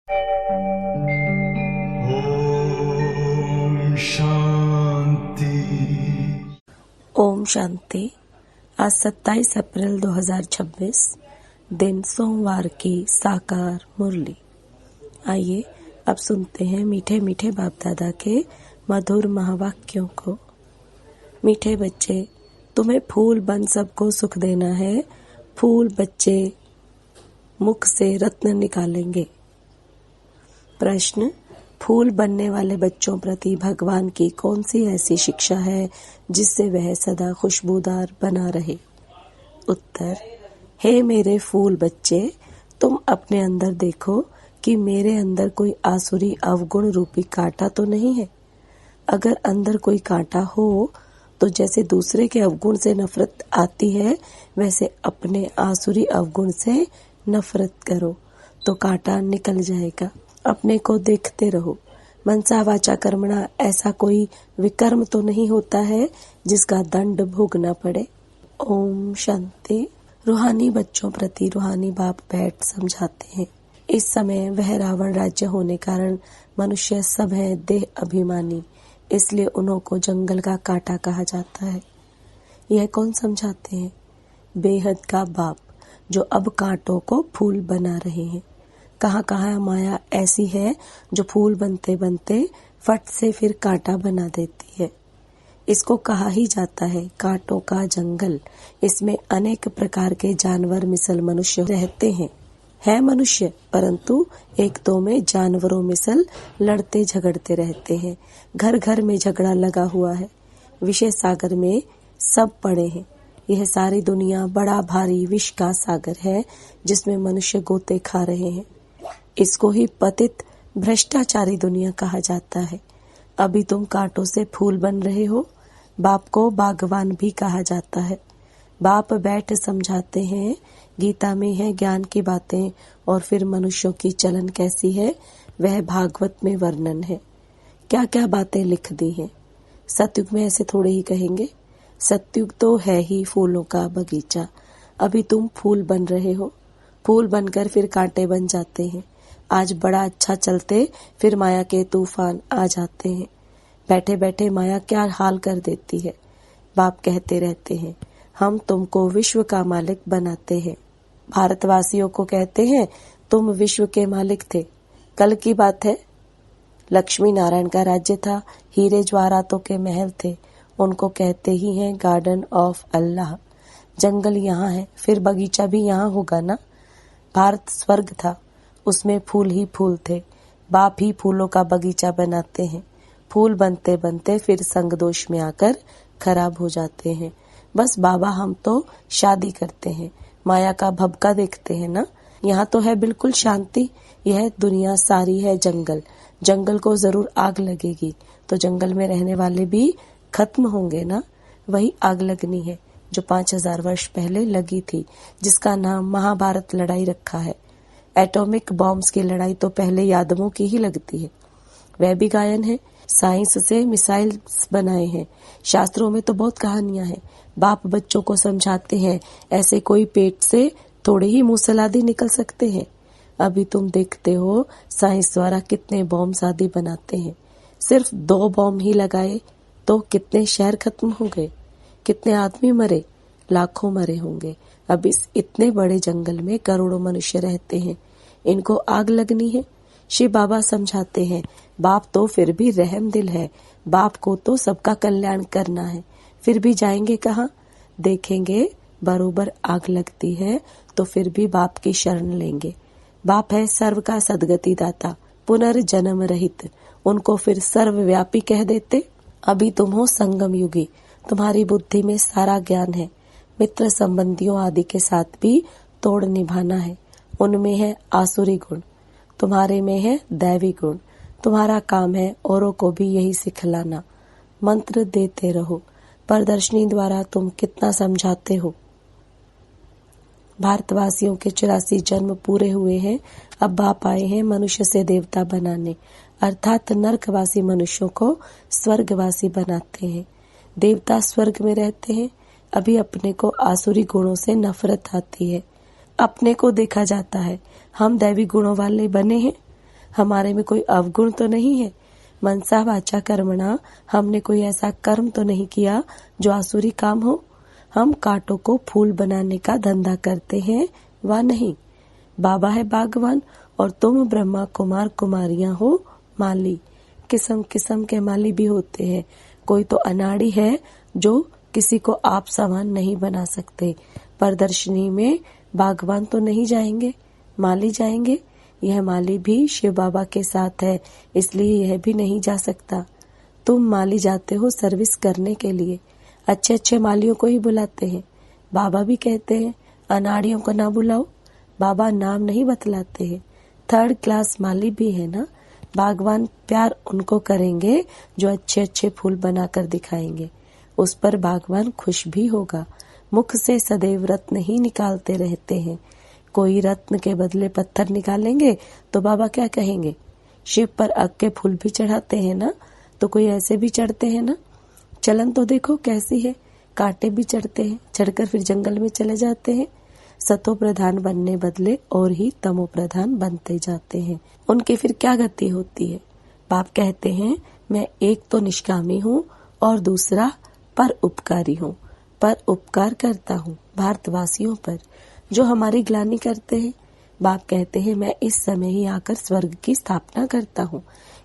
ओम शांति। ओम शांति। आज 27 अप्रैल 2026 दिन सोमवार की साकार मुरली। आइए अब सुनते हैं मीठे मीठे बाप दादा के मधुर महावाक्यों को। मीठे बच्चे, तुम्हें फूल बन सबको सुख देना है। फूल बच्चे मुख से रत्न निकालेंगे। प्रश्न, फूल बनने वाले बच्चों प्रति भगवान की कौन सी ऐसी शिक्षा है जिससे वह सदा खुशबूदार बना रहे? उत्तर, हे मेरे फूल बच्चे, तुम अपने अंदर देखो कि मेरे अंदर कोई आसुरी अवगुण रूपी कांटा तो नहीं है। अगर अंदर कोई कांटा हो तो जैसे दूसरे के अवगुण से नफरत आती है, वैसे अपने आसुरी अवगुण से नफरत करो तो कांटा निकल जाएगा। अपने को देखते रहो। मनसा वाचा कर्मणा ऐसा कोई विकर्म तो नहीं होता है जिसका दंड भोगना पड़े। ओम शांति। रूहानी बच्चों प्रति रूहानी बाप बैठ समझाते हैं। इस समय वह रावण राज्य होने कारण मनुष्य सब हैं देह अभिमानी, इसलिए उन्हों को जंगल का कांटा कहा जाता है। यह कौन समझाते हैं? बेहद का बाप, जो अब कांटों को फूल बना रहे हैं। कहाँ कहाँ माया ऐसी है जो फूल बनते बनते फट से फिर कांटा बना देती है। इसको कहा ही जाता है कांटों का जंगल। इसमें अनेक प्रकार के जानवर मिसल मनुष्य रहते हैं। है मनुष्य, परंतु एक दो में जानवरों मिसल लड़ते झगड़ते रहते हैं। घर घर में झगड़ा लगा हुआ है। विषय सागर में सब पड़े हैं। यह सारी दुनिया बड़ा भारी विष का सागर है जिसमें मनुष्य गोते खा रहे हैं। इसको ही पतित भ्रष्टाचारी दुनिया कहा जाता है। अभी तुम कांटों से फूल बन रहे हो। बाप को बागवान भी कहा जाता है। बाप बैठ समझाते हैं। गीता में है ज्ञान की बातें और फिर मनुष्यों की चलन कैसी है वह भागवत में वर्णन है। क्या क्या बातें लिख दी हैं। सतयुग में ऐसे थोड़े ही कहेंगे। सतयुग तो है ही फूलों का बगीचा। अभी तुम फूल बन रहे हो। फूल बनकर फिर कांटे बन जाते हैं। आज बड़ा अच्छा चलते फिर माया के तूफान आ जाते हैं। बैठे बैठे माया क्या हाल कर देती है। बाप कहते रहते हैं, हम तुमको विश्व का मालिक बनाते हैं। भारतवासियों को कहते हैं, तुम विश्व के मालिक थे। कल की बात है। लक्ष्मी नारायण का राज्य था। हीरे ज्वारातों के महल थे। उनको कहते ही हैं गार्डन ऑफ अल्लाह। जंगल यहाँ है, फिर बगीचा भी यहाँ होगा ना। भारत स्वर्ग था, उसमें फूल ही फूल थे। बाप ही फूलों का बगीचा बनाते हैं। फूल बनते बनते फिर संग दोष में आकर खराब हो जाते हैं। बस बाबा हम तो शादी करते हैं, माया का भबका देखते हैं ना। यहाँ तो है बिल्कुल शांति। यह दुनिया सारी है जंगल। जंगल को जरूर आग लगेगी तो जंगल में रहने वाले भी खत्म होंगे ना। वही आग लगनी है जो 5000 वर्ष पहले लगी थी, जिसका नाम महाभारत लड़ाई रखा है। एटॉमिक बॉम्ब्स की लड़ाई तो पहले यादवों की ही लगती है। वह भी गायन है। साइंस से मिसाइल्स बनाए हैं। शास्त्रों में तो बहुत कहानियां हैं। बाप बच्चों को समझाते हैं, ऐसे कोई पेट से थोड़े ही मूसलादी निकल सकते हैं। अभी तुम देखते हो साइंस द्वारा कितने बॉम्ब आदि बनाते हैं। सिर्फ 2 बॉम्ब ही लगाए तो कितने शहर खत्म हो गए, कितने आदमी मरे, लाखों मरे होंगे। अब इस इतने बड़े जंगल में करोड़ों मनुष्य रहते हैं। इनको आग लगनी है। शिव बाबा समझाते हैं, बाप तो फिर भी रहम दिल है। बाप को तो सबका कल्याण करना है। फिर भी जाएंगे कहाँ? देखेंगे बरोबर आग लगती है तो फिर भी बाप की शरण लेंगे। बाप है सर्व का सदगति दाता, पुनर्जन्म रहित। उनको फिर सर्वव्यापी कह देते। अभी तुम हो संगम युगी। तुम्हारी बुद्धि में सारा ज्ञान है। मित्र संबंधियों आदि के साथ भी तोड़ निभाना है। उनमें है आसुरी गुण, तुम्हारे में है दैवी गुण। तुम्हारा काम है औरों को भी यही सिखलाना। मंत्र देते रहो। प्रदर्शनी द्वारा तुम कितना समझाते हो। भारतवासियों के 84 जन्म पूरे हुए हैं। अब बाप आए हैं मनुष्य से देवता बनाने, अर्थात नरकवासी मनुष्यों को स्वर्गवासी बनाते हैं। देवता स्वर्ग में रहते हैं। अभी अपने को आसुरी गुणों से नफरत आती है। अपने को देखा जाता है, हम दैवी गुणों वाले बने हैं। हमारे में कोई अवगुण तो नहीं है। मनसा वाचा कर्मणा, हमने कोई ऐसा कर्म तो नहीं किया जो आसुरी काम हो। हम कांटों को फूल बनाने का धंधा करते हैं व नहीं। बाबा है बागवान और तुम ब्रह्मा कुमार कुमारियां हो माली। किस्म किस्म के माली भी होते हैं। कोई तो अनाड़ी है जो किसी को आप समान नहीं बना सकते। प्रदर्शनी में बागवान तो नहीं जाएंगे, माली जाएंगे। यह माली भी शिव बाबा के साथ है, इसलिए यह भी नहीं जा सकता। तुम माली जाते हो सर्विस करने के लिए, अच्छे अच्छे मालियों को ही बुलाते हैं। बाबा भी कहते हैं अनाड़ियों को ना बुलाओ। बाबा नाम नहीं बतलाते हैं। 3rd क्लास माली भी है ना। बागवान प्यार उनको करेंगे जो अच्छे अच्छे फूल बनाकर दिखाएंगे। उस पर बागवान खुश भी होगा। मुख से सदैव रत्न ही निकालते रहते हैं। कोई रत्न के बदले पत्थर निकालेंगे तो बाबा क्या कहेंगे? शिव पर अग के फूल भी चढ़ाते हैं ना, तो कोई ऐसे भी चढ़ते हैं ना। चलन तो देखो कैसी है, कांटे भी चढ़ते हैं, चढ़कर फिर जंगल में चले जाते हैं। सतो प्रधान बनने बदले और ही तमो प्रधान बनते जाते हैं। उनकी फिर क्या गति होती है? बाप कहते हैं मैं एक तो निष्कामी हूँ और दूसरा पर उपकारी हूँ। पर उपकार करता हूँ भारतवासियों पर जो हमारी ग्लानि करते हैं। बाप कहते हैं मैं इस समय ही आकर स्वर्ग की स्थापना करता हूँ।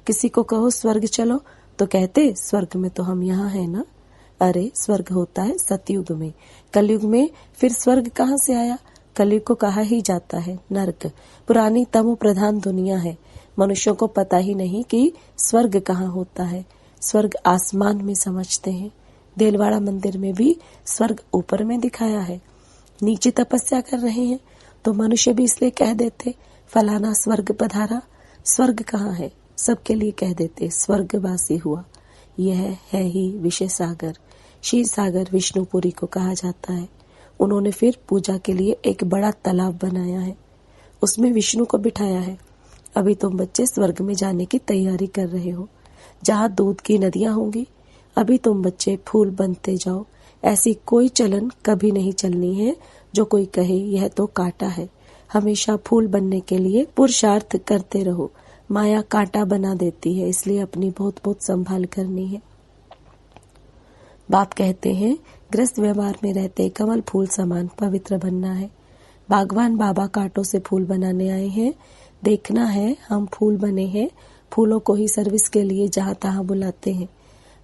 किसी को कहो स्वर्ग चलो तो कहते स्वर्ग में तो हम यहाँ है ना। अरे स्वर्ग होता है सतयुग में, कलयुग में फिर स्वर्ग कहाँ से आया? कलयुग को कहा ही जाता है नरक। पुरानी तमो प्रधान दुनिया है। मनुष्यों को पता ही नहीं कि स्वर्ग कहाँ होता है। स्वर्ग आसमान में समझते हैं। देलवाड़ा मंदिर में भी स्वर्ग ऊपर में दिखाया है। नीचे तपस्या कर रहे हैं तो मनुष्य भी इसलिए कह देते फलाना स्वर्ग पधारा। स्वर्ग कहाँ है? सबके लिए कह देते स्वर्गवासी हुआ। यह है ही विषय सागर। क्षीर सागर विष्णुपुरी को कहा जाता है। उन्होंने फिर पूजा के लिए एक बड़ा तालाब बनाया है, उसमें विष्णु को बिठाया है। अभी तुम बच्चे स्वर्ग में जाने की तैयारी कर रहे हो, जहाँ दूध की नदियां होंगी। अभी तुम बच्चे फूल बनते जाओ। ऐसी कोई चलन कभी नहीं चलनी है जो कोई कहे यह तो कांटा है। हमेशा फूल बनने के लिए पुरुषार्थ करते रहो। माया कांटा बना देती है, इसलिए अपनी बहुत बहुत संभाल करनी है। बाप कहते हैं ग्रस्त व्यवहार में रहते कमल फूल समान पवित्र बनना है। बागवान बाबा कांटों से फूल बनाने आए हैं। देखना है हम फूल बने हैं। फूलों को ही सर्विस के लिए जहाँ तहाँ बुलाते हैं।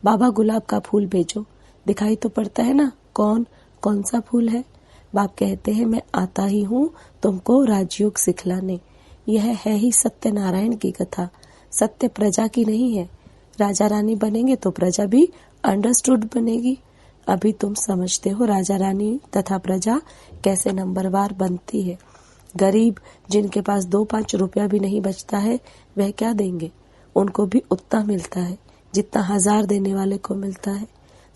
बाबा गुलाब का फूल भेजो, दिखाई तो पड़ता है ना कौन सा फूल है। बाप कहते हैं मैं आता ही हूँ तुमको राजयोग सिखलाने। यह है ही सत्यनारायण की कथा। सत्य प्रजा की नहीं है। राजा रानी बनेंगे तो प्रजा भी अंडरस्टूड बनेगी। अभी तुम समझते हो राजा रानी तथा प्रजा कैसे नंबरवार बनती है। गरीब जिनके पास 2-5 रुपया भी नहीं बचता है वह क्या देंगे? उनको भी उतना मिलता है जितना 1000 देने वाले को मिलता है।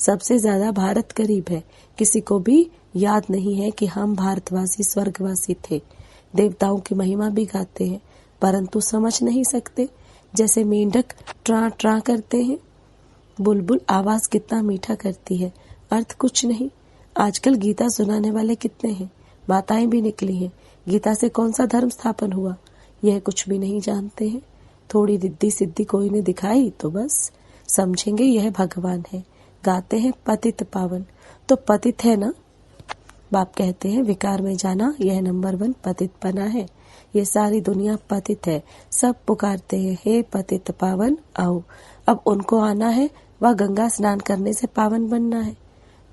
सबसे ज्यादा भारत गरीब है। किसी को भी याद नहीं है कि हम भारतवासी स्वर्गवासी थे। देवताओं की महिमा भी गाते हैं परंतु समझ नहीं सकते। जैसे मेंढक ट्रा ट्रा करते हैं, बुलबुल आवाज कितना मीठा करती है, अर्थ कुछ नहीं। आजकल गीता सुनाने वाले कितने हैं, माताएं भी निकली हैं। गीता से कौन सा धर्म स्थापन हुआ यह कुछ भी नहीं जानते हैं। थोड़ी रिद्धि सिद्धि कोई ने दिखाई तो बस समझेंगे यह भगवान है। गाते हैं पतित पावन, तो पतित है ना। बाप कहते हैं विकार में जाना यह नंबर 1 पतित पना है। ये सारी दुनिया पतित है। सब पुकारते हैं हे पतित पावन आओ। अब उनको आना है व गंगा स्नान करने से पावन बनना है।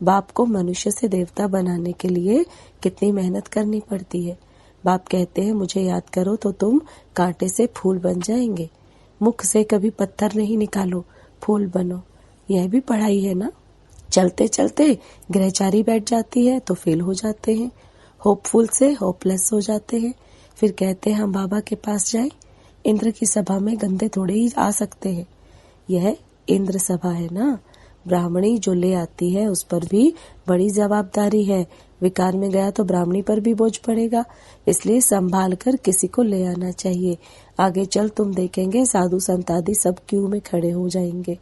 बाप को मनुष्य से देवता बनाने के लिए कितनी मेहनत करनी पड़ती है। बाप कहते हैं मुझे याद करो तो तुम कांटे से फूल बन जाएंगे। मुख से कभी पत्थर नहीं निकालो, फूल बनो। यह भी पढ़ाई है ना। चलते चलते ग्रहचारी बैठ जाती है तो फेल हो जाते हैं। होपफुल से होपलेस हो जाते हैं। फिर कहते हैं हम बाबा के पास जाएं। इंद्र की सभा में गंदे थोड़े ही आ सकते हैं। यह इंद्र सभा है ना। ब्राह्मणी जो ले आती है उस पर भी बड़ी जवाबदारी है। विकार में गया तो ब्राह्मणी पर भी बोझ पड़ेगा, इसलिए संभाल कर किसी को ले आना चाहिए। आगे चल तुम देखेंगे साधु संत आदि सब क्यू में खड़े हो जाएंगे।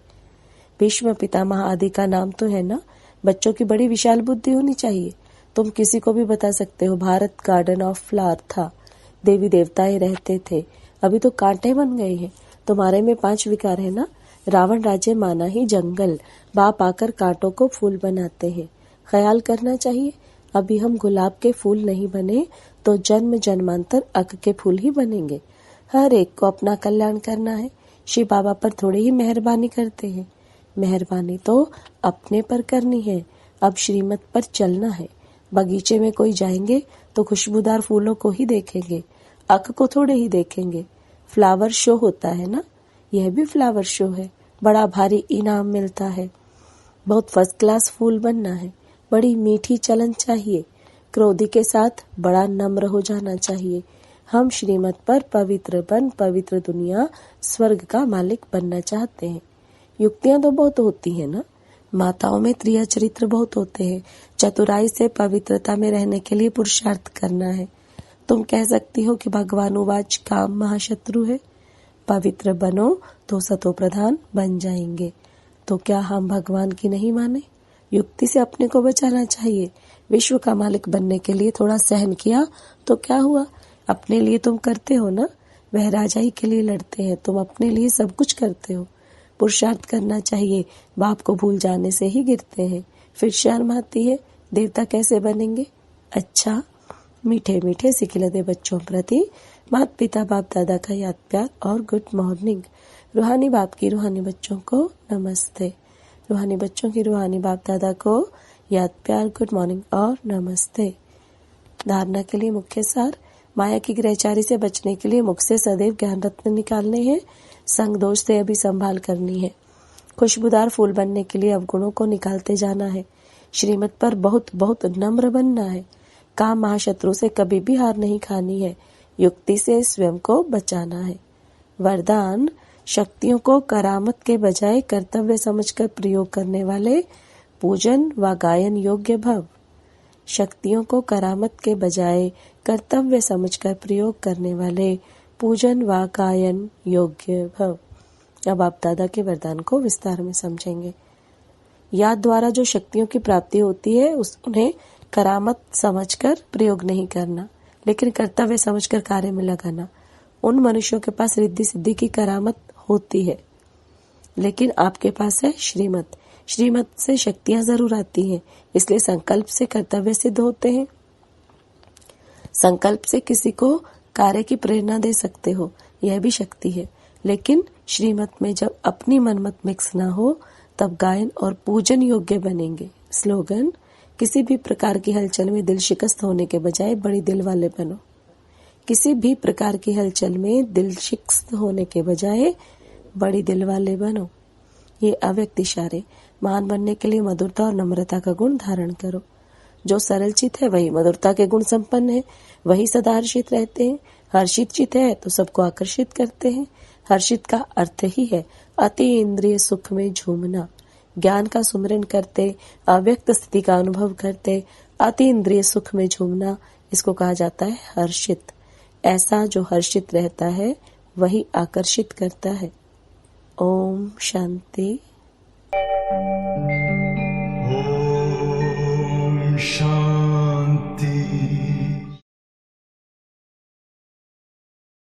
भीष्म पितामह आदि का नाम तो है ना। बच्चों की बड़ी विशाल बुद्धि होनी चाहिए। तुम किसी को भी बता सकते हो भारत गार्डन ऑफ फ्लावर था, देवी देवताएं रहते थे, अभी तो कांटे बन गए हैं। तुम्हारे में 5 विकार है ना। रावण राज्य माना ही जंगल, बाप आकर कांटों को फूल बनाते हैं। ख्याल करना चाहिए, अभी हम गुलाब के फूल नहीं बने तो जन्म जन्मांतर अक के फूल ही बनेंगे। हर एक को अपना कल्याण करना है। शिव बाबा पर थोड़ी ही मेहरबानी करते हैं। मेहरबानी तो अपने पर करनी है। अब श्रीमत पर चलना है। बगीचे में कोई जाएंगे तो खुशबूदार फूलों को ही देखेंगे, अक को थोड़े ही देखेंगे। फ्लावर शो होता है ना, यह भी फ्लावर शो है। बड़ा भारी इनाम मिलता है। बहुत फर्स्ट क्लास फूल बनना है। बड़ी मीठी चलन चाहिए। क्रोधी के साथ बड़ा नम्र हो जाना चाहिए। हम श्रीमत पर पवित्र बन पवित्र दुनिया स्वर्ग का मालिक बनना चाहते हैं। युक्तियां तो बहुत होती है ना। माताओं में त्रिया चरित्र बहुत होते हैं। चतुराई से पवित्रता में रहने के लिए पुरुषार्थ करना है। तुम कह सकती हो कि भगवान उवाच काम महाशत्रु है। पवित्र बनो तो सतो प्रधान बन जाएंगे। तो क्या हम भगवान की नहीं माने। युक्ति से अपने को बचाना चाहिए। विश्व का मालिक बनने के लिए थोड़ा सहन किया तो क्या हुआ। अपने लिए तुम करते हो ना। वह राजा ही के लिए लड़ते हैं, तुम अपने लिए सब कुछ करते हो। पुरुषार्थ करना चाहिए। बाप को भूल जाने से ही गिरते हैं, फिर शर्म आती है। देवता कैसे बनेंगे। अच्छा, मीठे मीठे सिखिलते बच्चों प्रति माता पिता बाप दादा का याद प्यार और गुड मॉर्निंग। रूहानी बाप की रूहानी बच्चों को नमस्ते। रूहानी बच्चों की रूहानी बाप दादा को याद प्यार, गुड मॉर्निंग और नमस्ते। धारणा के लिए मुख्य सार। माया की ग्रहचारी से बचने के लिए मुख से सदैव ज्ञान रत्न निकालने हैं। संग दोष से अभी संभाल करनी है। खुशबूदार फूल बनने के लिए अवगुणों को निकालते जाना है। श्रीमत पर बहुत बहुत नम्र बनना है। काम महाशत्रु से कभी भी हार नहीं खानी है। युक्ति से स्वयं को बचाना है। वरदान, शक्तियों को करामत के बजाय कर्तव्य समझकर प्रयोग करने वाले पूजन व गायन योग्य भव। शक्तियों को करामत के बजाय कर्तव्य समझकर प्रयोग करने वाले पूजन व गायन योग्य भव। अब आप दादा के वरदान को विस्तार में समझेंगे। याद द्वारा जो शक्तियों की प्राप्ति होती है उन्हें करामत समझकर प्रयोग नहीं करना, लेकिन कर्तव्य समझकर कार्य में लगाना। उन मनुष्यों के पास रिद्धि सिद्धि की करामत होती है, लेकिन आपके पास है श्रीमत। श्रीमत से शक्तियां जरूर आती हैं, इसलिए संकल्प से कर्तव्य सिद्ध होते हैं। संकल्प से किसी को कार्य की प्रेरणा दे सकते हो, यह भी शक्ति है। लेकिन श्रीमत में जब अपनी मनमत मिक्स ना हो तब गायन और पूजन योग्य बनेंगे। स्लोगन, किसी भी प्रकार की हलचल में दिल शिकस्त होने के बजाय बड़ी दिल वाले बनो। किसी भी प्रकार की हलचल में दिल शिकस्त होने के बजाय बड़ी दिल वाले बनो। ये अव्यक्त इशारे। महान बनने के लिए मधुरता और नम्रता का गुण धारण करो। जो सरल चित है वही मधुरता के गुण संपन्न है, वही सदा हर्षित रहते हैं। हर्षित चित है तो सबको आकर्षित करते हैं। हर्षित का अर्थ ही है अति इंद्रिय सुख में झूमना। ज्ञान का सुमिरन करते, अव्यक्त स्थिति का अनुभव करते, अति इंद्रिय सुख में झूमना, इसको कहा जाता है हर्षित। ऐसा जो हर्षित रहता है वही आकर्षित करता है। ओम शांति।